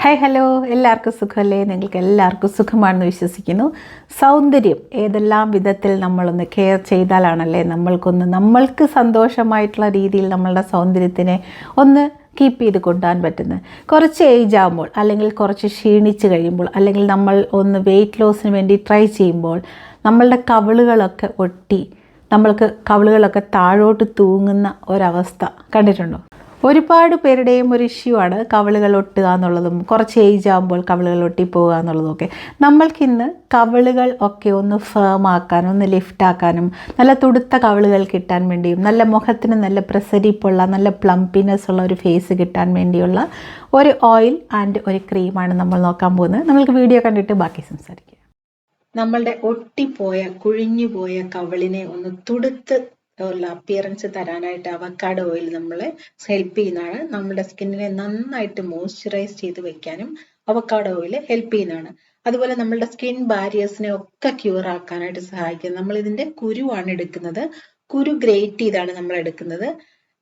Hi hello, എല്ലാവർക്കും സുഖമല്ലേ? നിങ്ങൾക്ക് എല്ലാവർക്കും സുഖമാണെന്ന് വിശ്വസിക്കുന്നു. സൗന്ദര്യം ഏതെല്ലാം വിധത്തിൽ നമ്മളൊന്ന് കെയർ ചെയ്താലാണല്ലേ നമ്മൾക്ക് സന്തോഷമായിട്ടുള്ള രീതിയിൽ നമ്മളുടെ സൗന്ദര്യത്തിനെ ഒന്ന് കീപ്പ് ചെയ്ത് കൊണ്ടുപോകാൻ പറ്റുന്നത്. കുറച്ച് ഏജ് ആകുമ്പോൾ, അല്ലെങ്കിൽ കുറച്ച് ക്ഷീണിച്ച് കഴിയുമ്പോൾ, അല്ലെങ്കിൽ നമ്മൾ ഒന്ന് വെയിറ്റ് ലോസിന് വേണ്ടി ട്രൈ ചെയ്യുമ്പോൾ നമ്മളുടെ കവിളുകളൊക്കെ ഒട്ടി നമ്മൾക്ക് കവിളുകളൊക്കെ താഴോട്ട് തൂങ്ങുന്ന ഒരവസ്ഥ കണ്ടിട്ടുണ്ടോ? ഒരുപാട് പേരുടെയും ഒരു ഇഷ്യൂ ആണ് കവിളുകൾ ഒട്ടുക എന്നുള്ളതും, കുറച്ച് ഏജ് ആകുമ്പോൾ കവിളുകൾ ഒട്ടിപ്പോവുക എന്നുള്ളതൊക്കെ. നമ്മൾക്കിന്ന് കവിളുകൾ ഒക്കെ ഒന്ന് ഫേം ആക്കാനും ഒന്ന് ലിഫ്റ്റ് ആക്കാനും നല്ല തുടുത്ത കവിളുകൾ കിട്ടാൻ വേണ്ടിയും നല്ല മുഖത്തിന് നല്ല പ്രസരിപ്പുള്ള നല്ല പ്ലംപിനെസ് ഉള്ള ഒരു ഫേസ് കിട്ടാൻ വേണ്ടിയുള്ള ഒരു ഓയിൽ ആൻഡ് ഒരു ക്രീമാണ് നമ്മൾ നോക്കാൻ പോകുന്നത്. നമ്മൾക്ക് വീഡിയോ കണ്ടിട്ട് ബാക്കി സംസാരിക്കാം. നമ്മളുടെ ഒട്ടിപ്പോയ കുഴിഞ്ഞുപോയ കവിളിനെ ഒന്ന് തുടുത്ത് ഉള്ള അപ്പിയറൻസ് തരാനായിട്ട് അവക്കാഡോ ഓയിൽ നമ്മളെ ഹെൽപ്പ് ചെയ്യുന്നതാണ്. നമ്മുടെ സ്കിന്നിനെ നന്നായിട്ട് മോയ്സ്ചറൈസ് ചെയ്ത് വെക്കാനും അവക്കാഡോ ഓയിൽ ഹെൽപ്പ് ചെയ്യുന്നതാണ്. അതുപോലെ നമ്മളുടെ സ്കിൻ ബാരിയേഴ്സിനെ ഒക്കെ ക്യൂർ ആക്കാനായിട്ട് സഹായിക്കുന്നത്. നമ്മൾ ഇതിന്റെ കുരുവാണ് എടുക്കുന്നത്. കുരു ഗ്രേറ്റ് ചെയ്താണ് നമ്മൾ എടുക്കുന്നത്.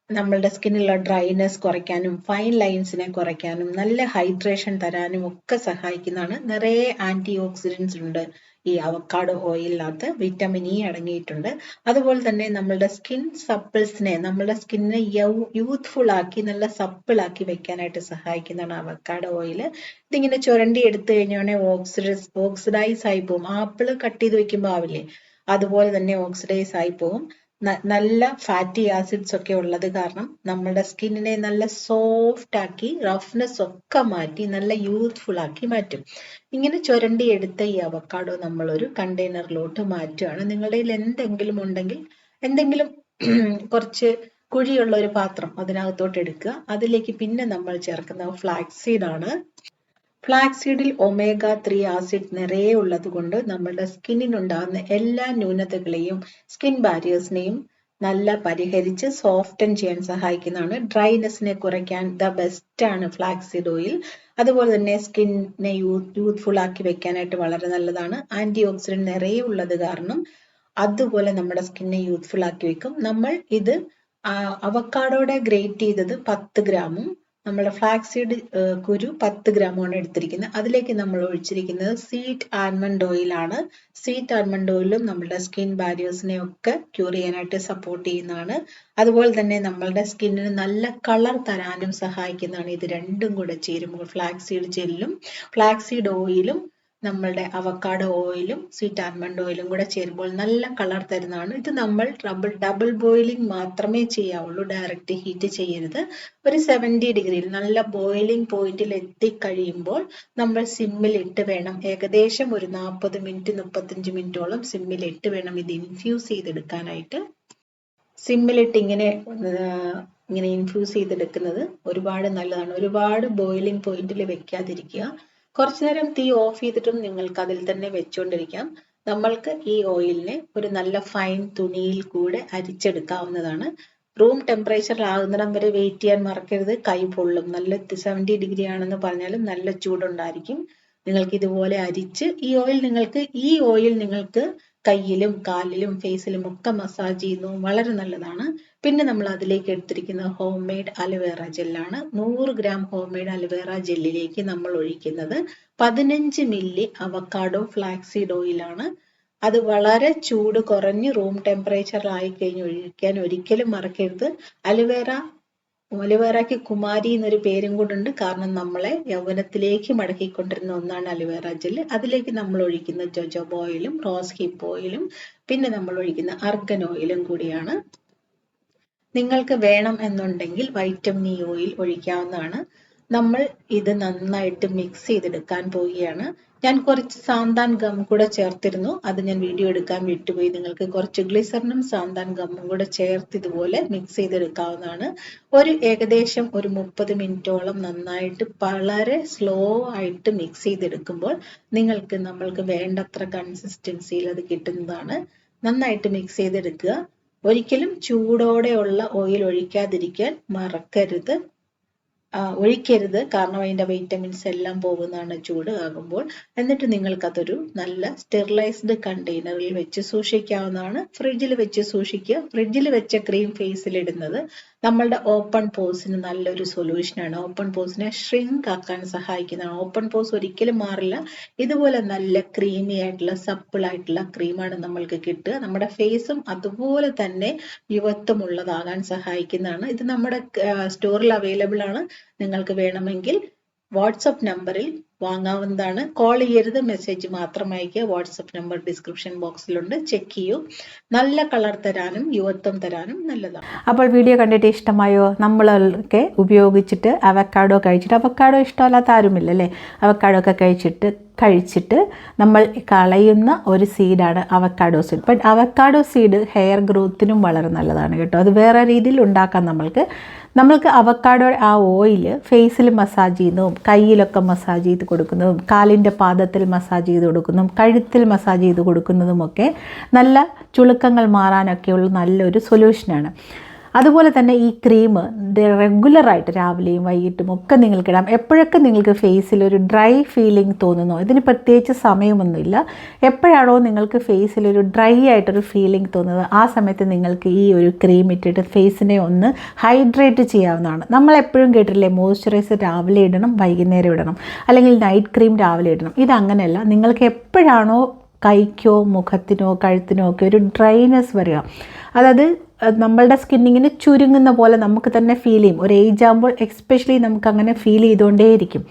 നമ്മളുടെ സ്കിന്നിലുള്ള ഡ്രൈനെസ് കുറയ്ക്കാനും ഫൈൻ ലൈൻസിനെ കുറയ്ക്കാനും നല്ല ഹൈഡ്രേഷൻ തരാനും ഒക്കെ സഹായിക്കുന്നതാണ്. നിറയെ ആന്റി ഓക്സിഡൻസ് ഉണ്ട് ഈ അവക്കാഡോ ഓയിലിനകത്ത്. വിറ്റമിൻ ഇ അടങ്ങിയിട്ടുണ്ട്. അതുപോലെ തന്നെ നമ്മളുടെ സ്കിൻ സപ്പിൾസിനെ, നമ്മളുടെ സ്കിന്നിനെ യൂത്ത്ഫുൾ ആക്കി നല്ല സപ്പിളാക്കി വെക്കാനായിട്ട് സഹായിക്കുന്നതാണ് അവക്കാഡോ ഓയിൽ. ഇതിങ്ങനെ ചുരണ്ടി എടുത്തു കഴിഞ്ഞാൽ ഓക്സിഡൈസ് ആയി പോകും. ആപ്പിള് കട്ട് ചെയ്ത് വെക്കുമ്പോൾ ആവില്ലേ, അതുപോലെ തന്നെ ഓക്സിഡൈസ് ആയി പോകും. നല്ല ഫാറ്റി ആസിഡ്സ് ഒക്കെ ഉള്ളത് കാരണം നമ്മുടെ സ്കിന്നിനെ നല്ല സോഫ്റ്റ് ആക്കി റഫ്നെസ് ഒക്കെ മാറ്റി നല്ല യൂത്ത്ഫുൾ ആക്കി മാറ്റും. ഇങ്ങനെ ചുരണ്ടി എടുത്ത ഈ അവക്കാഡോ നമ്മൾ ഒരു കണ്ടെയ്നറിലോട്ട് മാറ്റുകയാണ്. നിങ്ങളുടെ കയ്യിൽ എന്തെങ്കിലും ഉണ്ടെങ്കിൽ, എന്തെങ്കിലും കുറച്ച് കുഴിയുള്ള ഒരു പാത്രം അതിനകത്തോട്ട് എടുക്കുക. അതിലേക്ക് പിന്നെ നമ്മൾ ചേർക്കുന്ന ഫ്ലാക്സീഡ് ആണ്. ഫ്ലാക്സീഡിൽ ഒമേഗ 3 ആസിഡ് നിറയെ ഉള്ളത് കൊണ്ട് നമ്മുടെ സ്കിന്നിനുണ്ടാകുന്ന എല്ലാ ന്യൂനതകളെയും സ്കിൻ ബാരിയേഴ്സിനെയും നല്ല പരിഹരിച്ച് സോഫ്റ്റൻ ചെയ്യാൻ സഹായിക്കുന്നതാണ്. ഡ്രൈനെസ്സിനെ കുറയ്ക്കാൻ ദ ബെസ്റ്റ് ആണ് ഫ്ലാക്സീഡ് ഓയിൽ. അതുപോലെ തന്നെ സ്കിന്നിനെ യൂത്ത്ഫുൾ ആക്കി വെക്കാനായിട്ട് വളരെ നല്ലതാണ്. ആന്റി ഓക്സിഡന്റ് നിറയെ ഉള്ളത് കാരണം അതുപോലെ നമ്മുടെ സ്കിന്നെ യൂത്ത്ഫുൾ ആക്കി വെക്കും. നമ്മൾ ഇത് അവക്കാഡോടെ ഗ്രേറ്റ് ചെയ്തത് 10 ഗ്രാമും നമ്മുടെ ഫ്ലാക്സീഡ് കുരു 10 ഗ്രാമാണ് എടുത്തിരിക്കുന്നത്. അതിലേക്ക് നമ്മൾ ഒഴിച്ചിരിക്കുന്നത് സ്വീറ്റ് ആൽമണ്ട് ഓയിൽ ആണ്. സ്വീറ്റ് ആൽമണ്ട് ഓയിലും നമ്മുടെ സ്കിൻ ബാരിയേഴ്സിനെ ഒക്കെ ക്യൂർ ചെയ്യാനായിട്ട് സപ്പോർട്ട് ചെയ്യുന്നതാണ്. അതുപോലെ തന്നെ നമ്മളുടെ സ്കിന്നിന് നല്ല കളർ തരാനും സഹായിക്കുന്നതാണ്. ഇത് രണ്ടും കൂടെ ചേരുമ്പോൾ ഫ്ലാക്സീഡ് ജെല്ലും ഫ്ലാക്സീഡ് ഓയിലും നമ്മളുടെ അവക്കാഡോ ഓയിലും സ്വീറ്റ് ആൽമണ്ട് ഓയിലും കൂടെ ചേരുമ്പോൾ നല്ല കളർ തരുന്നതാണ്. ഇത് നമ്മൾ ഡബിൾ ബോയിലിംഗ് മാത്രമേ ചെയ്യാവുള്ളൂ. ഡയറക്റ്റ് ഹീറ്റ് ചെയ്യരുത്. ഒരു 70 ഡിഗ്രിയിൽ നല്ല ബോയിലിംഗ് പോയിന്റിൽ എത്തിക്കഴിയുമ്പോൾ നമ്മൾ സിമ്മിൽ ഇട്ട് വേണം, ഏകദേശം ഒരു 40 മിനിറ്റ് 35 മിനിറ്റോളം സിമ്മിൽ ഇട്ട് വേണം ഇത് ഇൻഫ്യൂസ് ചെയ്തെടുക്കാനായിട്ട്. സിമ്മിലിട്ട് ഇങ്ങനെ ഇൻഫ്യൂസ് ചെയ്തെടുക്കുന്നത് ഒരുപാട് നല്ലതാണ്. ഒരുപാട് ബോയിലിംഗ് പോയിന്റിൽ വെക്കാതിരിക്കുക. കുറച്ചു നേരം തീ ഓഫ് ചെയ്തിട്ടും നിങ്ങൾക്ക് അതിൽ തന്നെ വെച്ചുകൊണ്ടിരിക്കാം. നമ്മൾക്ക് ഈ ഓയിലിനെ ഒരു നല്ല ഫൈൻ തുണിയിൽ കൂടെ അരിച്ചെടുക്കാവുന്നതാണ്. റൂം ടെമ്പറേച്ചറിൽ ആകുന്നിടം വരെ വെയിറ്റ് ചെയ്യാൻ മറക്കരുത്. കൈ പൊള്ളും. നല്ല 70 ഡിഗ്രി ആണെന്ന് പറഞ്ഞാലും നല്ല ചൂടുണ്ടായിരിക്കും. നിങ്ങൾക്ക് ഇതുപോലെ അരിച്ച് ഈ ഓയിൽ നിങ്ങൾക്ക് കയ്യിലും കാലിലും ഫേസിലും ഒക്കെ മസാജ് ചെയ്യുന്നു, വളരെ നല്ലതാണ്. പിന്നെ നമ്മൾ അതിലേക്ക് എടുത്തിരിക്കുന്ന ഹോം മെയ്ഡ് അലോവേറ ജെല്ലാണ്. 100 ഗ്രാം ഹോം മെയ്ഡ് അലോവേറ ജെല്ലിലേക്ക് നമ്മൾ ഒഴിക്കുന്നത് 15 മില്ലി അവക്കാഡോ ഫ്ലാക്സീഡ് ഓയിലാണ്. അത് വളരെ ചൂട് കുറഞ്ഞ് റൂം ടെമ്പറേച്ചറിലായി കഴിഞ്ഞ് ഒഴിക്കാൻ ഒരിക്കലും മറക്കരുത്. അലുവേറയ്ക്ക് കുമാരി എന്നൊരു പേരും കൂടുണ്ട്. കാരണം നമ്മളെ യൗവനത്തിലേക്ക് മടക്കിക്കൊണ്ടിരുന്ന ഒന്നാണ് അലുവേറ ജെല്ല്. അതിലേക്ക് നമ്മൾ ഒഴിക്കുന്ന ജോജോബ ഓയിലും റോസ് ഹിപ്പ് ഓയിലും പിന്നെ നമ്മൾ ഒഴിക്കുന്ന അർഗൻ ഓയിലും കൂടിയാണ്. നിങ്ങൾക്ക് വേണം എന്നുണ്ടെങ്കിൽ വൈറ്റമിൻ ഇ ഓയിൽ ഒഴിക്കാവുന്നതാണ്. നമ്മൾ ഇത് നന്നായിട്ട് മിക്സ് ചെയ്തെടുക്കാൻ പോവുകയാണ്. ഞാൻ കുറച്ച് സാന്താൻ ഗം കൂടെ ചേർത്തിരുന്നു. അത് ഞാൻ വീഡിയോ എടുക്കാൻ വിട്ടുപോയി. നിങ്ങൾക്ക് കുറച്ച് ഗ്ലിസറിനും സാന്താൻ ഗമ്മും കൂടെ ചേർത്ത് ഇതുപോലെ മിക്സ് ചെയ്തെടുക്കാവുന്നതാണ്. ഏകദേശം ഒരു 30 മിനിറ്റോളം നന്നായിട്ട് വളരെ സ്ലോ ആയിട്ട് മിക്സ് ചെയ്തെടുക്കുമ്പോൾ നമ്മൾക്ക് വേണ്ടത്ര കൺസിസ്റ്റൻസിയിൽ അത് കിട്ടുന്നതാണ്. നന്നായിട്ട് മിക്സ് ചെയ്തെടുക്കുക. ഒരിക്കലും ചൂടോടെയുള്ള ഓയിൽ ഒഴിക്കാതിരിക്കാൻ മറക്കരുത്. ഒഴിക്കരുത്, കാരണം അതിൻ്റെ വൈറ്റമിൻസ് എല്ലാം പോകുന്നതാണ് ചൂട് ആകുമ്പോൾ. എന്നിട്ട് നിങ്ങൾക്കതൊരു നല്ല സ്റ്റെറിലൈസ്ഡ് കണ്ടെയ്നറിൽ വെച്ച് സൂക്ഷിക്കാവുന്നതാണ്. ഫ്രിഡ്ജിൽ വെച്ച് സൂക്ഷിക്കുക. ഫ്രിഡ്ജിൽ വെച്ച ക്രീം ഫേസിൽ ഇടുന്നത് നമ്മളുടെ ഓപ്പൺ പോസിന് നല്ലൊരു സൊല്യൂഷനാണ്. ഓപ്പൺ പോസിനെ ഷ്രിങ്ക് ആക്കാൻ സഹായിക്കുന്നതാണ്. ഓപ്പൺ പോസ് ഒരിക്കലും മാറില്ല. ഇതുപോലെ നല്ല ക്രീമി ആയിട്ടുള്ള സപ്പിൾ ആയിട്ടുള്ള ക്രീമാണ് നമ്മൾക്ക് കിട്ടുക. നമ്മുടെ ഫേസും അതുപോലെ തന്നെ യുവത്വമുള്ളതാകാൻ സഹായിക്കുന്നതാണ്. ഇത് നമ്മുടെ സ്റ്റോറിൽ അവൈലബിൾ ആണ്. നിങ്ങൾക്ക് വേണമെങ്കിൽ വാട്സപ്പ് നമ്പറിൽ വാങ്ങാവുന്നതാണ്. കോൾ ചെയ്യരുത്, മെസ്സേജ് മാത്രം അയക്കുക. വാട്സപ്പ് നമ്പർ ഡിസ്ക്രിപ്ഷൻ ബോക്സിലുണ്ട്, ചെക്ക് ചെയ്യൂ. നല്ല കളർ തരാനും യുവത്വം തരാനും നല്ലതാണ്. അപ്പോൾ വീഡിയോ കണ്ടിട്ട് ഇഷ്ടമായോ? നമ്മളൊക്കെ ഉപയോഗിച്ചിട്ട് അവക്കാഡോ കഴിച്ചിട്ട്, അവക്കാഡോ ഇഷ്ടമല്ലാത്ത ആരുമില്ലല്ലേ, അവക്കാഡോ ഒക്കെ കഴിച്ചിട്ട് നമ്മൾ കളയുന്ന ഒരു സീഡാണ് avocado seed. But avocado seed hair ഗ്രോത്തിനും വളരെ നല്ലതാണ് കേട്ടോ. അത് വേറെ രീതിയിൽ ഉണ്ടാക്കാം. നമ്മൾക്ക് അവക്കാഡോ ആ ഓയിൽ ഫേസിൽ മസാജ് ചെയ്യുന്നതും കയ്യിലൊക്കെ മസാജ് ചെയ്ത് കൊടുക്കുന്നതും കാലിൻ്റെ പാദത്തിൽ മസാജ് ചെയ്ത് കൊടുക്കുന്നതും കഴുത്തിൽ മസാജ് ചെയ്ത് കൊടുക്കുന്നതുമൊക്കെ നല്ല ചുളുക്കങ്ങൾ മാറാനൊക്കെയുള്ള നല്ലൊരു സൊല്യൂഷനാണ്. അതുപോലെ തന്നെ ഈ ക്രീം റെഗുലറായിട്ട് രാവിലെയും വൈകിട്ടും ഒക്കെ നിങ്ങൾക്കിടാം. എപ്പോഴൊക്കെ നിങ്ങൾക്ക് ഫേസിൽ ഒരു ഡ്രൈ ഫീലിംഗ് തോന്നുന്നോ, ഇതിന് പ്രത്യേകിച്ച് സമയമൊന്നുമില്ല, എപ്പോഴാണോ നിങ്ങൾക്ക് ഫേസിൽ ഒരു ഡ്രൈ ആയിട്ടൊരു ഫീലിംഗ് തോന്നുന്നത് ആ സമയത്ത് നിങ്ങൾക്ക് ഈ ഒരു ക്രീം ഇട്ടിട്ട് ഫേസിനെ ഒന്ന് ഹൈഡ്രേറ്റ് ചെയ്യാവുന്നതാണ്. നമ്മളെപ്പോഴും കേട്ടില്ലേ, മോയ്സ്ചറൈസർ രാവിലെ ഇടണം, വൈകുന്നേരം ഇടണം, അല്ലെങ്കിൽ നൈറ്റ് ക്രീം രാവിലെ ഇടണം. ഇതങ്ങനെയല്ല. നിങ്ങൾക്ക് എപ്പോഴാണോ കൈക്കോ മുഖത്തിനോ കഴുത്തിനോ ഒക്കെ ഒരു ഡ്രൈനെസ് വരിക, അതായത് നമ്മളുടെ സ്കിന്നിങ്ങനെ ചുരുങ്ങുന്ന പോലെ നമുക്ക് തന്നെ ഫീൽ ചെയ്യും. ഒരു ഏജ് ആകുമ്പോൾ എക്സ്പെഷ്യലി നമുക്കങ്ങനെ ഫീൽ ചെയ്തുകൊണ്ടേയിരിക്കും.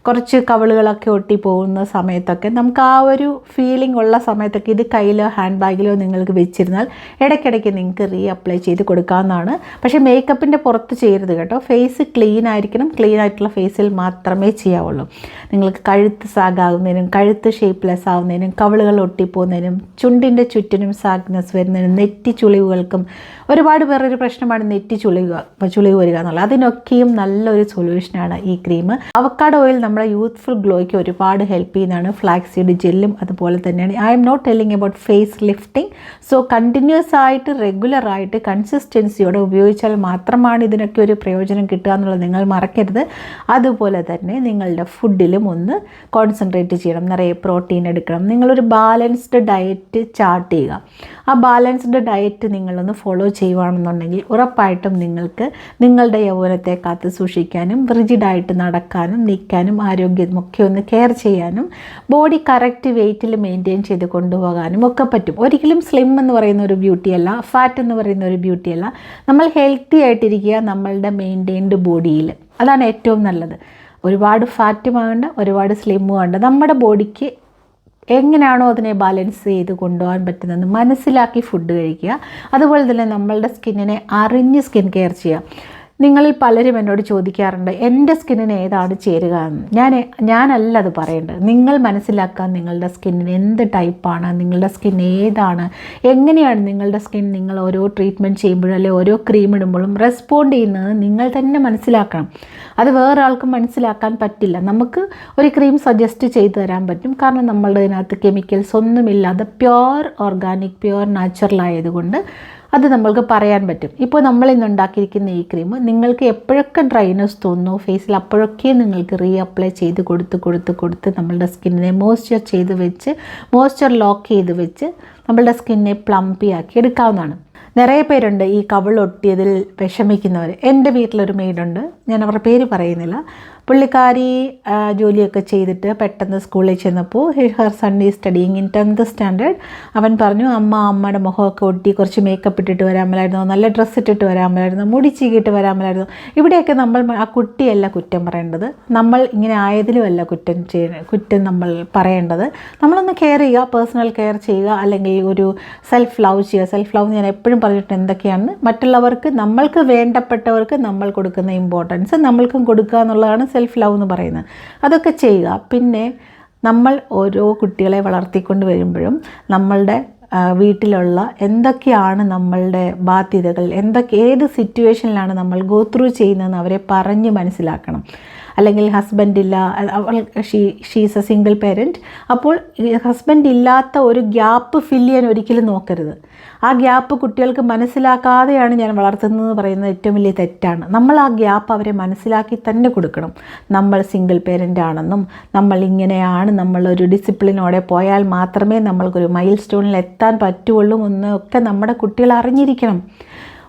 കുറച്ച് കവിളുകളൊക്കെ ഒട്ടിപ്പോകുന്ന സമയത്തൊക്കെ നമുക്ക് ആ ഒരു ഫീലിംഗ് ഉള്ള സമയത്തൊക്കെ ഇത് കയ്യിലോ ഹാൻഡ് ബാഗിലോ നിങ്ങൾക്ക് വെച്ചിരുന്നാൽ ഇടയ്ക്കിടയ്ക്ക് നിങ്ങൾക്ക് അപ്ലൈ ചെയ്ത് കൊടുക്കാവുന്നതാണ്. പക്ഷേ മേക്കപ്പിൻ്റെ പുറത്ത് ചെയ്യരുത് കേട്ടോ. ഫേസ് ക്ലീൻ ആയിരിക്കണം. ക്ലീൻ ആയിട്ടുള്ള ഫേസിൽ മാത്രമേ ചെയ്യാവുള്ളൂ. നിങ്ങൾക്ക് കഴുത്ത് സാഗാകുന്നതിനും കഴുത്ത് ഷേപ്പ്ലെസ് ആവുന്നതിനും കവിളുകൾ ഒട്ടിപ്പോകുന്നതിനും ചുണ്ടിൻ്റെ ചുറ്റിനും സാഗ്നെസ് വരുന്നതിനും നെറ്റി ചുളിവുകൾക്കും ഒരുപാട് പേരൊരു പ്രശ്നമാണ് നെറ്റി ചുളിവ് വരിക എന്നുള്ളത്. അതിനൊക്കെയും നല്ലൊരു സൊല്യൂഷനാണ് ഈ ക്രീം. അവക്കാഡോ ഓയിൽ നമ്മുടെ യൂത്ത്ഫുൾ ഗ്ലോയ്ക്ക് ഒരുപാട് ഹെൽപ്പ് ചെയ്യുന്നതാണ്. ഫ്ലാക്സ് സീഡ് ജെല്ലും അതുപോലെ തന്നെയാണ്. I'm not telling about face lifting. So continuous ആയിട്ട് റെഗുലറായിട്ട് കൺസിസ്റ്റൻസിയോടെ ഉപയോഗിച്ചാൽ മാത്രമാണ് ഇതിനൊക്കെ ഒരു പ്രയോജനം കിട്ടുക എന്നുള്ളത് നിങ്ങൾ മറക്കരുത്. അതുപോലെ തന്നെ നിങ്ങളുടെ ഫുഡിലും ഒന്ന് കോൺസെൻട്രേറ്റ് ചെയ്യണം. നിറയെ പ്രോട്ടീൻ എടുക്കണം. നിങ്ങളൊരു ബാലൻസ്ഡ് ഡയറ്റ് ചാർട്ട് ചെയ്യുക. ആ ബാലൻസ്ഡ് ഡയറ്റ് നിങ്ങളൊന്ന് ഫോളോ ചെയ്യുകയാണെന്നുണ്ടെങ്കിൽ ഉറപ്പായിട്ടും നിങ്ങൾക്ക് നിങ്ങളുടെ യൗവനത്തെ കാത്തു സൂക്ഷിക്കാനും റിജിഡായിട്ട് നടക്കാനും നിൽക്കാനും ആരോഗ്യമൊക്കെ ഒന്ന് കെയർ ചെയ്യാനും ബോഡി കറക്റ്റ് വെയ്റ്റിൽ മെയിൻറ്റെയിൻ ചെയ്ത് കൊണ്ടുപോകാനും ഒക്കെ പറ്റും. ഒരിക്കലും സ്ലിം എന്ന് പറയുന്ന ഒരു ബ്യൂട്ടിയല്ല, ഫാറ്റ് എന്ന് പറയുന്ന ഒരു ബ്യൂട്ടിയല്ല. നമ്മൾ ഹെൽത്തി ആയിട്ടിരിക്കുക നമ്മളുടെ മെയിൻറ്റെയിൻഡ് ബോഡിയിൽ. അതാണ് ഏറ്റവും നല്ലത്. ഒരുപാട് ഫാറ്റും വേണ്ട, ഒരുപാട് സ്ലിമ്മും വേണ്ട. നമ്മുടെ ബോഡിക്ക് എങ്ങനെയാണോ അതിനെ ബാലൻസ് ചെയ്ത് കൊണ്ടുപോകാൻ പറ്റുന്നതെന്ന് മനസ്സിലാക്കി ഫുഡ് കഴിക്കുക. അതുപോലെ തന്നെ നമ്മളുടെ സ്കിന്നിനെ അറിഞ്ഞ് സ്കിൻ കെയർ ചെയ്യുക. നിങ്ങളിൽ പലരും എന്നോട് ചോദിക്കാറുണ്ട് എൻ്റെ സ്കിന്നിന് ഏതാണ് ചേരുക എന്ന്. ഞാനല്ല അത് പറയേണ്ടത്. നിങ്ങൾ മനസ്സിലാക്കാൻ നിങ്ങളുടെ സ്കിന്നിന് എന്ത് ടൈപ്പാണ്, നിങ്ങളുടെ സ്കിൻ ഏതാണ്, എങ്ങനെയാണ് നിങ്ങളുടെ സ്കിൻ നിങ്ങൾ ഓരോ ട്രീറ്റ്മെൻറ്റ് ചെയ്യുമ്പോഴും അല്ലെങ്കിൽ ഓരോ ക്രീം ഇടുമ്പോഴും റെസ്പോണ്ട് ചെയ്യുന്നത് നിങ്ങൾ തന്നെ മനസ്സിലാക്കണം. അത് വേറെ ആൾക്കും മനസ്സിലാക്കാൻ പറ്റില്ല. നമുക്ക് ഒരു ക്രീം സജസ്റ്റ് ചെയ്തു തരാൻ പറ്റും, കാരണം നമ്മളുടെ ഇതിനകത്ത് കെമിക്കൽസ് ഒന്നുമില്ലാതെ പ്യുവർ ഓർഗാനിക് പ്യുവർ നാച്ചുറൽ ആയതുകൊണ്ട് അത് നമ്മൾക്ക് പറയാൻ പറ്റും. ഇപ്പോൾ നമ്മളിന്ന് ഉണ്ടാക്കിയിരിക്കുന്ന ഈ ക്രീം നിങ്ങൾക്ക് എപ്പോഴൊക്കെ ഡ്രൈനെസ് തോന്നുന്നു ഫേസിൽ അപ്പോഴൊക്കെ നിങ്ങൾക്ക് അപ്ലൈ ചെയ്ത് കൊടുത്ത് നമ്മളുടെ സ്കിന്നിനെ മോയ്സ്ചർ ലോക്ക് ചെയ്ത് വെച്ച് നമ്മളുടെ സ്കിന്നിനെ പ്ലംപി ആക്കി എടുക്കാവുന്നതാണ്. നിറയെ പേരുണ്ട് ഈ കവിളൊട്ടിയതിൽ വിഷമിക്കുന്നവർ. എൻ്റെ വീട്ടിലൊരു മെയ്ഡുണ്ട്, ഞാൻ അവരുടെ പേര് പറയുന്നില്ല. പുള്ളിക്കാരി ജോലിയൊക്കെ ചെയ്തിട്ട് പെട്ടെന്ന് സ്കൂളിൽ ചെന്നപ്പോൾ her sun is studying in 10th standard. അവൻ പറഞ്ഞു, അമ്മയുടെ മുഖമൊക്കെ ഒട്ടി, കുറച്ച് മേക്കപ്പ് ഇട്ടിട്ട് വരാമലായിരുന്നു, നല്ല ഡ്രസ്സ് ഇട്ടിട്ട് വരാമലായിരുന്നു, മുടി ചീകിയിട്ട് വരാമലായിരുന്നു. ഇവിടെയൊക്കെ നമ്മൾ ആ കുട്ടിയല്ല കുറ്റം പറയേണ്ടത്, നമ്മൾ ഇങ്ങനെ ആയതിലുമല്ല കുറ്റം നമ്മൾ പറയേണ്ടത്. നമ്മളൊന്ന് കെയർ ചെയ്യുക, പേഴ്സണൽ കെയർ ചെയ്യുക, അല്ലെങ്കിൽ ഒരു സെൽഫ് ലവ് ചെയ്യുക. സെൽഫ് ലവ് ഞാൻ എപ്പോഴും പറഞ്ഞിട്ട് എന്തൊക്കെയാണ്, മറ്റുള്ളവർക്ക് നമ്മൾക്ക് വേണ്ടപ്പെട്ടവർക്ക് നമ്മൾ കൊടുക്കുന്ന ഇമ്പോർട്ടൻസ് നമ്മൾക്കും കൊടുക്കുക എന്നുള്ളതാണ് സെൽഫ് ലവ് എന്ന് പറയുന്നത്. അതൊക്കെ ചെയ്യുക. പിന്നെ നമ്മൾ ഓരോ കുട്ടികളെ വളർത്തിക്കൊണ്ട് വരുമ്പോഴും നമ്മളുടെ വീട്ടിലുള്ള എന്തൊക്കെയാണ് നമ്മളുടെ ബാധ്യതകൾ, ഏത് സിറ്റുവേഷനിലാണ് നമ്മൾ ഗോ ത്രൂ ചെയ്യുന്നതെന്ന് അവരെ പറഞ്ഞ് മനസ്സിലാക്കണം. അല്ലെങ്കിൽ ഹസ്ബൻഡ് ഇല്ല, ഷീസ് എ സിംഗിൾ പേരൻറ്റ്. അപ്പോൾ ഹസ്ബൻഡ് ഇല്ലാത്ത ഒരു ഗ്യാപ്പ് ഫില്ല് ചെയ്യാൻ ഒരിക്കലും നോക്കരുത്. ആ ഗ്യാപ്പ് കുട്ടികൾക്ക് മനസ്സിലാക്കാതെയാണ് ഞാൻ വളർത്തുന്നതെന്ന് പറയുന്നത് ഏറ്റവും വലിയ തെറ്റാണ്. നമ്മൾ ആ ഗ്യാപ്പ് അവരെ മനസ്സിലാക്കി തന്നെ കൊടുക്കണം. നമ്മൾ സിംഗിൾ പേരൻ്റ് ആണെന്നും നമ്മൾ ഇങ്ങനെയാണ്, നമ്മളൊരു ഡിസിപ്ലിനോടെ പോയാൽ മാത്രമേ നമ്മൾക്കൊരു മൈൽ സ്റ്റോണിൽ എത്താൻ പറ്റുള്ളൂ എന്നൊക്കെ നമ്മുടെ കുട്ടികൾ അറിഞ്ഞിരിക്കണം.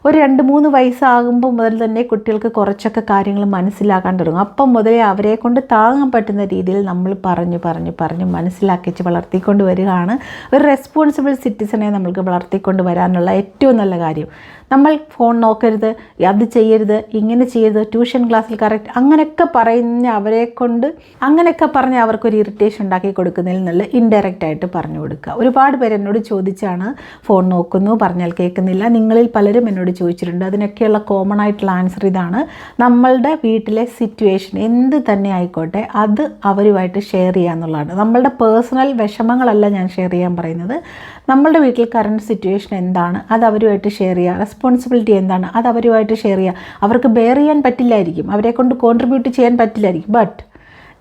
ഒരു 2-3 വയസ്സാകുമ്പോൾ മുതൽ തന്നെ കുട്ടികൾക്ക് കുറച്ചൊക്കെ കാര്യങ്ങൾ മനസ്സിലാക്കാൻ തുടങ്ങും. അപ്പം മുതലേ അവരെ കൊണ്ട് താങ്ങാൻ പറ്റുന്ന രീതിയിൽ നമ്മൾ പറഞ്ഞ് മനസ്സിലാക്കിച്ച് വളർത്തിക്കൊണ്ട് വരികയാണ് ഒരു റെസ്പോൺസിബിൾ സിറ്റിസനെ നമ്മൾക്ക് വളർത്തിക്കൊണ്ട് വരാനുള്ള ഏറ്റവും നല്ല കാര്യം. നമ്മൾ ഫോൺ നോക്കരുത്, അത് ചെയ്യരുത്, ഇങ്ങനെ ചെയ്യരുത്, ട്യൂഷൻ ക്ലാസ്സിൽ കറക്റ്റ് അങ്ങനെയൊക്കെ പറഞ്ഞ് അവർക്കൊരു ഇറിറ്റേഷൻ ഉണ്ടാക്കി കൊടുക്കുന്നതിൽ നല്ല ഇൻഡയറക്റ്റ് ആയിട്ട് പറഞ്ഞു കൊടുക്കുക. ഒരുപാട് പേര് എന്നോട് ചോദിച്ചാണ് ഫോൺ നോക്കുന്നു, പറഞ്ഞാൽ കേൾക്കുന്നില്ല. നിങ്ങളിൽ പലരും എന്നോട് ചോദിച്ചിട്ടുണ്ട്. അതിനൊക്കെയുള്ള കോമൺ ആയിട്ടുള്ള ആൻസർ ഇതാണ്: നമ്മളുടെ വീട്ടിലെ സിറ്റുവേഷൻ എന്ത് തന്നെ ആയിക്കോട്ടെ അത് അവരുമായിട്ട് ഷെയർ ചെയ്യുക എന്നുള്ളതാണ്. നമ്മളുടെ പേഴ്സണൽ വിഷമങ്ങളല്ല ഞാൻ ഷെയർ ചെയ്യാൻ പറയുന്നത്. നമ്മളുടെ വീട്ടിൽ കറണ്ട് സിറ്റുവേഷൻ എന്താണ് അത് അവരുമായിട്ട് ഷെയർ ചെയ്യുക. റെസ്പോൺസിബിലിറ്റി എന്താണ് അത് അവരുമായിട്ട് ഷെയർ ചെയ്യുക. അവർക്ക് ബെയർ ചെയ്യാൻ പറ്റില്ലായിരിക്കും, അവരെ കൊണ്ട് കോൺട്രിബ്യൂട്ട് ചെയ്യാൻ പറ്റില്ലായിരിക്കും, but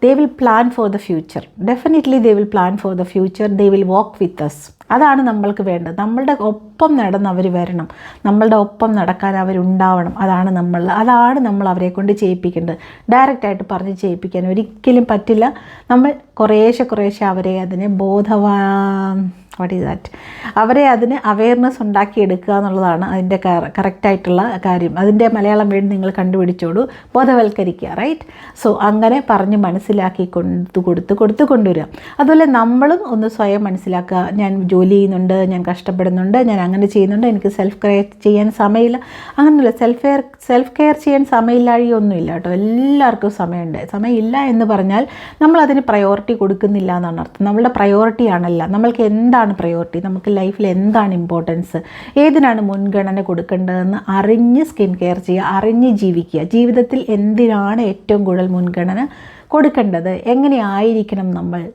they will plan for the future. Definitely they will plan for the future. They will walk with us. അതാണ് നമ്മൾക്ക് വേണ്ടത്. നമ്മളുടെ ഒപ്പം നടന്ന് അവർ വരണം, നമ്മളുടെ ഒപ്പം നടക്കാൻ അവരുണ്ടാവണം. അതാണ് നമ്മൾ അവരെ കൊണ്ട് ചെയ്യിപ്പിക്കേണ്ടത്. ഡയറക്റ്റായിട്ട് പറഞ്ഞ് ചെയ്യിപ്പിക്കാൻ ഒരിക്കലും പറ്റില്ല. നമ്മൾ കുറേശ്ശെ അവരെ അതിനെ അവരെ അതിന് അവെയർനെസ് ഉണ്ടാക്കിയെടുക്കുക എന്നുള്ളതാണ് അതിൻ്റെ കറക്റ്റായിട്ടുള്ള കാര്യം. അതിൻ്റെ മലയാളം വേണ്ടി നിങ്ങൾ കണ്ടുപിടിച്ചോളൂ. ബോധവൽക്കരിക്കുക, റൈറ്റ്? സോ അങ്ങനെ പറഞ്ഞ് മനസ്സിലാക്കി കൊണ്ടുവരിക. അതുപോലെ നമ്മളും ഒന്ന് സ്വയം മനസ്സിലാക്കുക. ഞാൻ ജോലി ചെയ്യുന്നുണ്ട്, ഞാൻ കഷ്ടപ്പെടുന്നുണ്ട്, ഞാൻ അങ്ങനെ ചെയ്യുന്നുണ്ട്, എനിക്ക് സെൽഫ് കെയർ ചെയ്യാൻ സമയമില്ല. അങ്ങനെയല്ല, സെൽഫ് കെയർ ചെയ്യാൻ സമയമില്ലാഴിയൊന്നുമില്ല കേട്ടോ. എല്ലാവർക്കും സമയമുണ്ട്. സമയമില്ല എന്ന് പറഞ്ഞാൽ നമ്മളതിന് പ്രയോറിറ്റി കൊടുക്കുന്നില്ല എന്നാണ് അർത്ഥം. നമ്മളുടെ പ്രയോറിറ്റി ആണല്ല, നമ്മൾക്ക് എന്താണ് പ്രയോറിറ്റി, നമുക്ക് ലൈഫിൽ എന്താണ് ഇമ്പോർട്ടൻസ്, ഏതിനാണ് മുൻഗണന കൊടുക്കേണ്ടതെന്ന് അറിഞ്ഞ് സ്കിൻ കെയർ ചെയ്യുക, അറിഞ്ഞ് ജീവിക്കുക. ജീവിതത്തിൽ എന്തിനാണ് ഏറ്റവും കൂടുതൽ മുൻഗണന കൊടുക്കേണ്ടത്, എങ്ങനെയായിരിക്കണം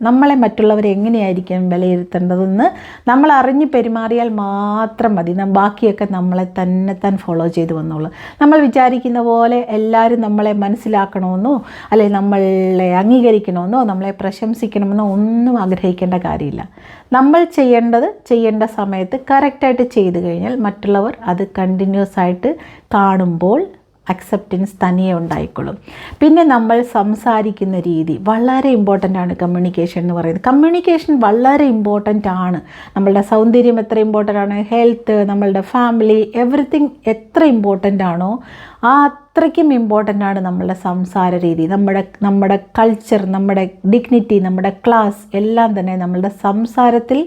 നമ്മളെ മറ്റുള്ളവരെ എങ്ങനെയായിരിക്കണം വിലയിരുത്തേണ്ടതെന്ന് നമ്മൾ അറിഞ്ഞ് പെരുമാറിയാൽ മാത്രം മതി. ബാക്കിയൊക്കെ നമ്മളെ തന്നെ ഫോളോ ചെയ്ത് വന്നോളൂ. നമ്മൾ വിചാരിക്കുന്ന പോലെ എല്ലാവരും നമ്മളെ മനസ്സിലാക്കണമെന്നോ അല്ലെങ്കിൽ നമ്മളെ അംഗീകരിക്കണമെന്നോ നമ്മളെ പ്രശംസിക്കണമെന്നോ ഒന്നും ആഗ്രഹിക്കേണ്ട കാര്യമില്ല. നമ്മൾ ചെയ്യേണ്ട സമയത്ത് കറക്റ്റായിട്ട് ചെയ്തു കഴിഞ്ഞാൽ മറ്റുള്ളവർ അത് കണ്ടിന്യൂസ് ആയിട്ട് കാണുമ്പോൾ അക്സെപ്റ്റൻസ് തനിയെ ഉണ്ടായിക്കൊള്ളും. പിന്നെ നമ്മൾ സംസാരിക്കുന്ന രീതി വളരെ ഇമ്പോർട്ടൻ്റ് ആണ്. കമ്മ്യൂണിക്കേഷൻ എന്ന് പറയുന്നത്, കമ്മ്യൂണിക്കേഷൻ വളരെ ഇമ്പോർട്ടൻ്റ് ആണ്. നമ്മളുടെ സൗന്ദര്യം എത്ര ഇമ്പോർട്ടൻ്റ് ആണ്, ഹെൽത്ത്, നമ്മളുടെ ഫാമിലി, എവറിത്തിങ് എത്ര ഇമ്പോർട്ടൻ്റ് ആണോ അത്രയ്ക്കും ഇമ്പോർട്ടൻ്റ് ആണ് നമ്മളുടെ സംസാര രീതി, നമ്മുടെ കൾച്ചർ, നമ്മുടെ ഡിഗ്നിറ്റി, നമ്മുടെ ക്ലാസ് എല്ലാം തന്നെ നമ്മളുടെ സംസാരത്തിൽ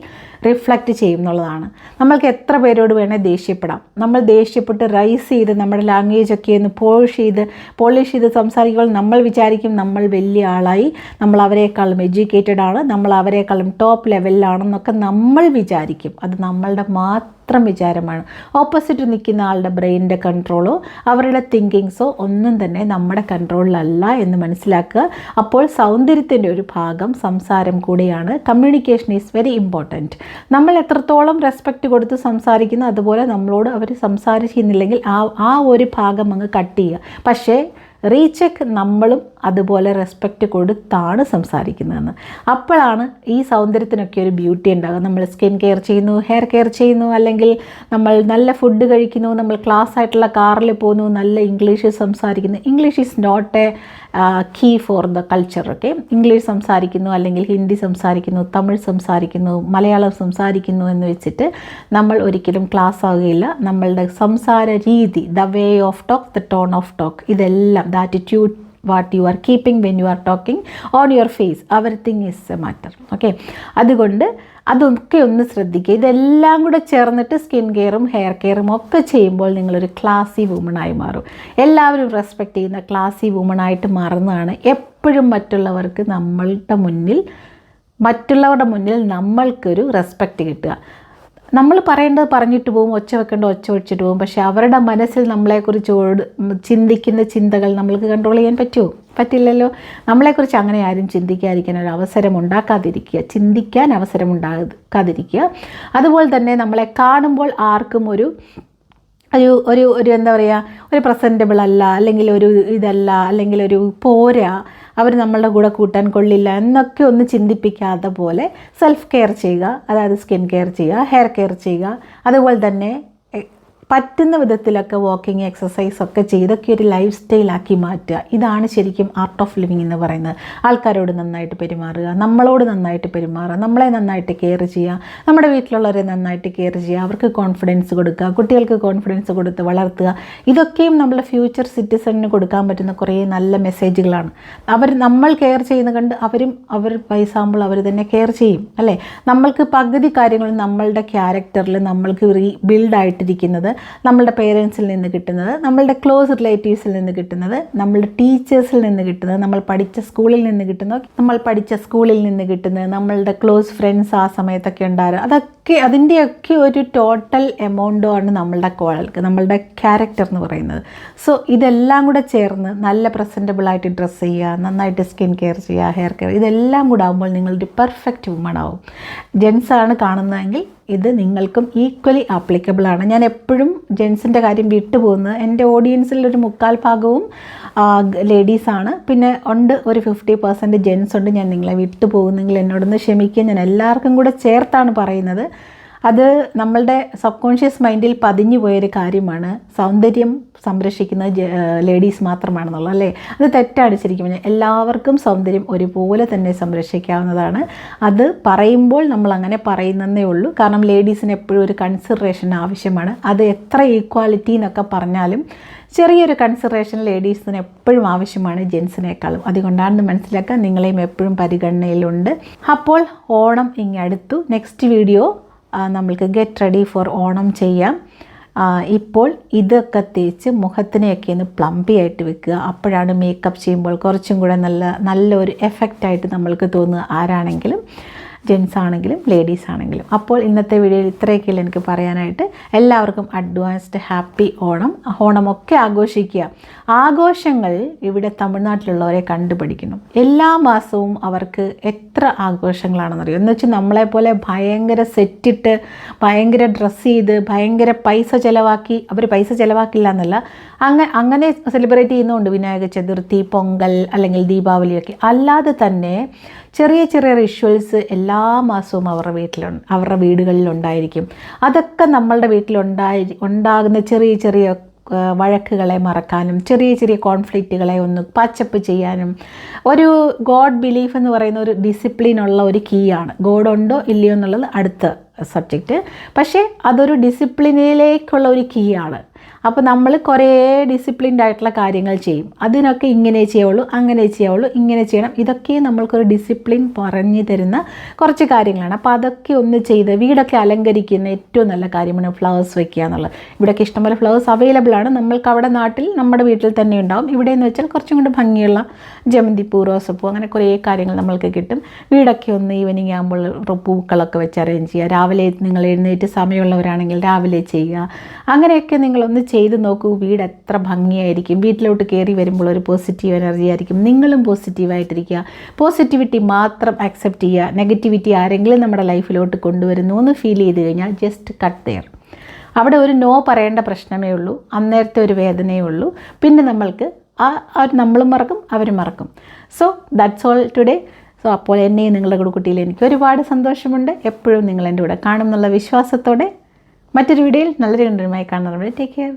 റിഫ്ലക്റ്റ് ചെയ്യും എന്നുള്ളതാണ്. നമ്മൾക്ക് എത്ര പേരോട് വേണേൽ ദേഷ്യപ്പെടാം. നമ്മൾ ദേഷ്യപ്പെട്ട് റൈസ് ചെയ്ത് നമ്മുടെ ലാംഗ്വേജൊക്കെ ഒന്ന് പോളിഷ് ചെയ്ത് സംസാരിക്കുമ്പോൾ നമ്മൾ വിചാരിക്കും നമ്മൾ വലിയ ആളായി, നമ്മൾ അവരെക്കാളും എഡ്യൂക്കേറ്റഡ് ആണ്, നമ്മൾ അവരെക്കാളും ടോപ്പ് ലെവലിലാണെന്നൊക്കെ നമ്മൾ വിചാരിക്കും. അത് നമ്മളുടെ മാത്രം വിചാരമാണ്. ഓപ്പോസിറ്റ് നിൽക്കുന്ന ആളുടെ ബ്രെയിനിൻ്റെ കൺട്രോളോ അവരുടെ തിങ്കിങ്സോ ഒന്നും തന്നെ നമ്മുടെ കൺട്രോളിലല്ല എന്ന് മനസ്സിലാക്കുക. അപ്പോൾ സൗന്ദര്യത്തിൻ്റെ ഒരു ഭാഗം സംസാരം കൂടിയാണ്. Communication is very important. നമ്മൾ എത്രത്തോളം റെസ്പെക്റ്റ് കൊടുത്ത് സംസാരിക്കുന്നു അതുപോലെ നമ്മളോട് അവർ സംസാരിക്കുന്നില്ലെങ്കിൽ ആ ഒരു ഭാഗം അങ്ങ് കട്ട് ചെയ്യുക. പക്ഷേ റീചെക്ക് നമ്മളും അതുപോലെ റെസ്പെക്റ്റ് കൊടുത്താണ് സംസാരിക്കുന്നതെന്ന്. അപ്പോഴാണ് ഈ സൗന്ദര്യത്തിനൊക്കെ ഒരു ബ്യൂട്ടി ഉണ്ടാകുക. നമ്മൾ സ്കിൻ കെയർ ചെയ്യുന്നു, ഹെയർ കെയർ ചെയ്യുന്നു, അല്ലെങ്കിൽ നമ്മൾ നല്ല ഫുഡ് കഴിക്കുന്നു, നമ്മൾ ക്ലാസ് ആയിട്ടുള്ള കാറിൽ പോകുന്നു, നല്ല ഇംഗ്ലീഷ് സംസാരിക്കുന്നു. English is not a key for the culture. Okay, English സംസാരിക്കുന്നു, അല്ലെങ്കിൽ ഹിന്ദി സംസാരിക്കുന്നു, തമിഴ് സംസാരിക്കുന്നു, മലയാളം സംസാരിക്കുന്നു എന്ന് വെച്ചിട്ട് നമ്മൾ ഒരിക്കലും ക്ലാസ് ആവുകയില്ല. നമ്മളുടെ സംസാര രീതി, the way of talk, the tone of talk, ഇതെല്ലാം the attitude what you are keeping when you are talking on your face, everything is a matter. Okay, അതുകൊണ്ട് അതൊക്കെ ഒന്ന് ശ്രദ്ധിക്കുക. ഇതെല്ലാം കൂടെ ചേർന്നിട്ട് സ്കിൻ കെയറും ഹെയർ കെയറും ഒക്കെ ചെയ്യുമ്പോൾ നിങ്ങളൊരു ക്ലാസി വുമണായി മാറും. എല്ലാവരും റെസ്പെക്റ്റ് ചെയ്യുന്ന ക്ലാസി വുമണായിട്ട് മാറുന്നതാണ് എപ്പോഴും മറ്റുള്ളവരുടെ മുന്നിൽ നമ്മൾക്കൊരു റെസ്പെക്റ്റ് കിട്ടുക. നമ്മൾ പറയേണ്ടത് പറഞ്ഞിട്ട് പോകും, ഒച്ച വെക്കേണ്ട ഒച്ച വെച്ചിട്ട് പോകും. പക്ഷേ അവരുടെ മനസ്സിൽ നമ്മളെക്കുറിച്ച് ചിന്തിക്കുന്ന ചിന്തകൾ നമ്മൾക്ക് കൺട്രോൾ ചെയ്യാൻ പറ്റില്ലല്ലോ. നമ്മളെക്കുറിച്ച് അങ്ങനെ ആരും ചിന്തിക്കാതിരിക്കാൻ ഒരു അവസരം ഉണ്ടാക്കാതിരിക്കുക, ചിന്തിക്കാൻ അവസരം ഉണ്ടാക്കാതിരിക്കുക. അതുപോലെ തന്നെ നമ്മളെ കാണുമ്പോൾ ആർക്കും ഒരു എന്താ പറയുക, ഒരു പ്രസൻറ്റബിൾ അല്ല, അല്ലെങ്കിൽ ഒരു ഇതല്ല, അല്ലെങ്കിൽ ഒരു പോരാ, അവർ നമ്മളുടെ കൂടെ കൂട്ടാൻ കൊള്ളില്ല എന്നൊക്കെ ഒന്ന് ചിന്തിപ്പിക്കാത്ത പോലെ സെൽഫ് കെയർ ചെയ്യുക. അതായത് സ്കിൻ കെയർ ചെയ്യുക, ഹെയർ കെയർ ചെയ്യുക. അതുപോലെ തന്നെ പറ്റുന്ന വിധത്തിലൊക്കെ വാക്കിംഗ് എക്സസൈസ് ഒക്കെ ചെയ്തൊക്കെ ഒരു ലൈഫ് സ്റ്റൈലാക്കി മാറ്റുക. ഇതാണ് ശരിക്കും ആർട്ട് ഓഫ് ലിവിങ് എന്ന് പറയുന്നത്. ആൾക്കാരോട് നന്നായിട്ട് പെരുമാറുക, നമ്മളോട് നന്നായിട്ട് പെരുമാറുക, നമ്മളെ നന്നായിട്ട് കെയർ ചെയ്യുക, നമ്മുടെ വീട്ടിലുള്ളവരെ നന്നായിട്ട് കെയർ ചെയ്യുക, അവർക്ക് കോൺഫിഡൻസ് കൊടുക്കുക, കുട്ടികൾക്ക് കോൺഫിഡൻസ് കൊടുത്ത് വളർത്തുക. ഇതൊക്കെയും നമ്മുടെ ഫ്യൂച്ചർ സിറ്റിസണിന് കൊടുക്കാൻ പറ്റുന്ന കുറേ നല്ല മെസ്സേജുകളാണ്. നമ്മൾ കെയർ ചെയ്യുന്ന കണ്ട് അവർ എക്സാമ്പിൾ അവർ തന്നെ കെയർ ചെയ്യും അല്ലേ. നമ്മൾക്ക് പകുതി കാര്യങ്ങൾ നമ്മളുടെ ക്യാരക്ടറിൽ നമ്മൾക്ക് ബിൽഡായിട്ടിരിക്കുന്നത് നമ്മളുടെ പേരൻസിൽ നിന്ന് കിട്ടുന്നത്, നമ്മളുടെ ക്ലോസ് റിലേറ്റീവ്സിൽ നിന്ന് കിട്ടുന്നത്, നമ്മളുടെ ടീച്ചേഴ്സിൽ നിന്ന് കിട്ടുന്നത്, നമ്മൾ പഠിച്ച സ്കൂളിൽ നിന്ന് കിട്ടുന്നത്, നമ്മളുടെ ക്ലോസ് ഫ്രണ്ട്സ് ആ സമയത്തൊക്കെ ഉണ്ടാകുക, അതിൻ്റെയൊക്കെ ഒരു ടോട്ടൽ എമൗണ്ടുമാണ് നമ്മളുടെ ക്യാരക്ടർ എന്ന് പറയുന്നത്. സോ ഇതെല്ലാം കൂടെ ചേർന്ന് നല്ല പ്രസൻറ്റബിളായിട്ട് ഡ്രസ്സ് ചെയ്യുക, നന്നായിട്ട് സ്കിൻ കെയർ ചെയ്യുക, ഹെയർ കെയർ, ഇതെല്ലാം കൂടെ ആകുമ്പോൾ നിങ്ങളൊരു പെർഫെക്റ്റ് വുമൺ ആവും. ജെൻസാണ് കാണുന്നതെങ്കിൽ ഇത് നിങ്ങൾക്കും ഈക്വലി ആപ്ലിക്കബിൾ ആണ്. ഞാൻ എപ്പോഴും ജെൻസിൻ്റെ കാര്യം വിട്ടുപോകുന്നത്, എൻ്റെ ഓഡിയൻസിൽ ഒരു 3/4 ലേഡീസാണ്, പിന്നെ ഉണ്ട് ഒരു 50% ജെൻസ് ഉണ്ട്. ഞാൻ നിങ്ങളെ വിട്ടുപോകുന്നെങ്കിൽ എന്നോടൊന്ന് ക്ഷമിക്കുക. ഞാൻ എല്ലാവർക്കും കൂടെ ചേർത്താണ് പറയുന്നത്. അത് നമ്മളുടെ സബ് കോൺഷ്യസ് മൈൻഡിൽ പതിഞ്ഞു പോയൊരു കാര്യമാണ്. സൗന്ദര്യം സംരക്ഷിക്കുന്നത് ലേഡീസ് മാത്രമാണെന്നുള്ളത് അല്ലേ. അത് തെറ്റാണ് ശരിക്കും പറഞ്ഞാൽ. എല്ലാവർക്കും സൗന്ദര്യം ഒരുപോലെ തന്നെ സംരക്ഷിക്കാവുന്നതാണ്. അത് പറയുമ്പോൾ നമ്മൾ അങ്ങനെ പറയുന്നതേ ഉള്ളൂ. കാരണം ലേഡീസിന് എപ്പോഴും ഒരു കൺസിഡറേഷൻ ആവശ്യമാണ്. അത് എത്ര ഈക്വാലിറ്റി എന്നൊക്കെ പറഞ്ഞാലും ചെറിയൊരു കൺസിഡറേഷൻ ലേഡീസിന് എപ്പോഴും ആവശ്യമാണ് ജെൻസിനേക്കാളും. അതുകൊണ്ടാണ് മനസ്സിലാക്കുക. നിങ്ങളെയും എപ്പോഴും പരിഗണനയിലുണ്ട്. അപ്പോൾ ഓണം ഇങ്ങടുത്തു. നെക്സ്റ്റ് വീഡിയോ നമ്മൾക്ക് ഗെറ്റ് റെഡി ഫോർ ഓണം ചെയ്യാം. ഇപ്പോൾ ഇതൊക്കെ തേച്ച് മുഖത്തിനെയൊക്കെ ഒന്ന് പ്ലംബി ആയിട്ട് വെക്കുക. അപ്പോഴാണ് മേക്കപ്പ് ചെയ്യുമ്പോൾ കുറച്ചും കൂടെ നല്ലൊരു എഫക്റ്റായിട്ട് നമ്മൾക്ക് തോന്നുക. ആരാണെങ്കിലും ജെൻസ് ആണെങ്കിലും ലേഡീസ് ആണെങ്കിലും. അപ്പോൾ ഇന്നത്തെ വീഡിയോയിൽ ഇത്രയൊക്കെയല്ല എനിക്ക് പറയാനായിട്ട്. എല്ലാവർക്കും അഡ്വാൻസ്ഡ് ഹാപ്പി ഓണം. ഓണമൊക്കെ ആഘോഷിക്കുക. ആഘോഷങ്ങൾ ഇവിടെ തമിഴ്നാട്ടിലുള്ളവരെ കണ്ടുപിടിക്കണം. എല്ലാ മാസവും അവർക്ക് എത്ര ആഘോഷങ്ങളാണെന്നറിയോ. എന്ന് വെച്ചാൽ നമ്മളെപ്പോലെ ഭയങ്കര സെറ്റിട്ട് ഭയങ്കര ഡ്രസ്സ് ചെയ്ത് ഭയങ്കര പൈസ ചിലവാക്കി, അവർ പൈസ ചിലവാക്കില്ല എന്നല്ല, അങ്ങനെ സെലിബ്രേറ്റ് ചെയ്യുന്നുണ്ട്. വിനായക ചതുർത്ഥി, പൊങ്കൽ അല്ലെങ്കിൽ ദീപാവലിയൊക്കെ. അല്ലാതെ തന്നെ ചെറിയ ചെറിയ റിച്വൽസ് എല്ലാ മാസവും അവരുടെ വീടുകളിലുണ്ടായിരിക്കും. അതൊക്കെ നമ്മളുടെ വീട്ടിലുണ്ടാകുന്ന ചെറിയ ചെറിയ വഴക്കുകളെ മറക്കാനും ചെറിയ ചെറിയ കോൺഫ്ലിക്റ്റുകളെ ഒന്ന് പാച്ചപ്പ് ചെയ്യാനും ഒരു ഗോഡ് ബിലീഫ് എന്ന് പറയുന്ന ഒരു ഡിസിപ്ലിനുള്ള ഒരു കീയാണ്. ഗോഡ് ഉണ്ടോ ഇല്ലയോ എന്നുള്ളത് അടുത്ത സബ്ജക്റ്റ്. പക്ഷേ അതൊരു ഡിസിപ്ലിനിലേക്കുള്ള ഒരു കീയാണ്. അപ്പോൾ നമ്മൾ കുറേ ഡിസിപ്ലിൻഡ് ആയിട്ടുള്ള കാര്യങ്ങൾ ചെയ്യും. അതിനൊക്കെ ഇങ്ങനെ ചെയ്യുള്ളൂ, അങ്ങനെ ചെയ്യുള്ളൂ, ഇങ്ങനെ ചെയ്യണം. ഇതൊക്കെ നമ്മൾക്കൊരു ഡിസിപ്ലിൻ പറഞ്ഞു തരുന്ന കുറച്ച് കാര്യങ്ങളാണ്. അപ്പോൾ അതൊക്കെ ഒന്ന് ചെയ്ത് വീടൊക്കെ അലങ്കരിക്കുന്ന ഏറ്റവും നല്ല കാര്യമാണ് ഫ്ലവേഴ്സ് വയ്ക്കുക എന്നുള്ളത്. ഇവിടെയൊക്കെ ഇഷ്ടംപോലെ ഫ്ലവേഴ്സ് അവൈലബിൾ ആണ്. നമ്മൾക്ക് അവിടെ നാട്ടിൽ നമ്മുടെ വീട്ടിൽ തന്നെ ഉണ്ടാവും. ഇവിടെ എന്ന് വെച്ചാൽ കുറച്ചും കൂടി ഭംഗിയുള്ള ജമന്തിപ്പൂ, റോസപ്പൂ, അങ്ങനെ കുറേ കാര്യങ്ങൾ നമ്മൾക്ക് കിട്ടും. വീടൊക്കെ ഒന്ന് ഈവനിങ് ആകുമ്പോൾ പൂക്കളൊക്കെ വെച്ച് അറേഞ്ച് ചെയ്യുക. രാവിലെ നിങ്ങൾ എഴുന്നേറ്റ് സമയമുള്ളവരാണെങ്കിൽ രാവിലെ ചെയ്യുക. അങ്ങനെയൊക്കെ നിങ്ങളൊന്ന് ചെയ്ത് നോക്കൂ. വീട് എത്ര ഭംഗിയായിരിക്കും. വീട്ടിലോട്ട് കയറി വരുമ്പോൾ ഒരു പോസിറ്റീവ് എനർജി ആയിരിക്കും. നിങ്ങളും പോസിറ്റീവായിട്ടിരിക്കുക. പോസിറ്റിവിറ്റി മാത്രം അക്സെപ്റ്റ് ചെയ്യുക. നെഗറ്റിവിറ്റി ആരെങ്കിലും നമ്മുടെ ലൈഫിലോട്ട് കൊണ്ടുവരുന്നു എന്ന് ഫീൽ ചെയ്ത് കഴിഞ്ഞാൽ ജസ്റ്റ് കട്ട് ദെയർ. അവിടെ ഒരു നോ പറയേണ്ട പ്രശ്നമേ ഉള്ളൂ. അന്നേരത്തെ ഒരു വേദനയേ ഉള്ളൂ. പിന്നെ നമ്മൾക്ക് നമ്മളും മറക്കും, അവരും മറക്കും. So that's all today. So അപ്പോൾ എന്നെയും നിങ്ങളുടെ കൂടെ കുട്ടിയിൽ എനിക്ക് ഒരുപാട് സന്തോഷമുണ്ട്. എപ്പോഴും നിങ്ങൾ എൻ്റെ കൂടെ കാണും എന്നുള്ള വിശ്വാസത്തോടെ മറ്റൊരു വീഡിയോയിൽ നല്ലൊരു കണ്ടുമായി കാണുന്നവരെ ടേക്ക് കെയർ.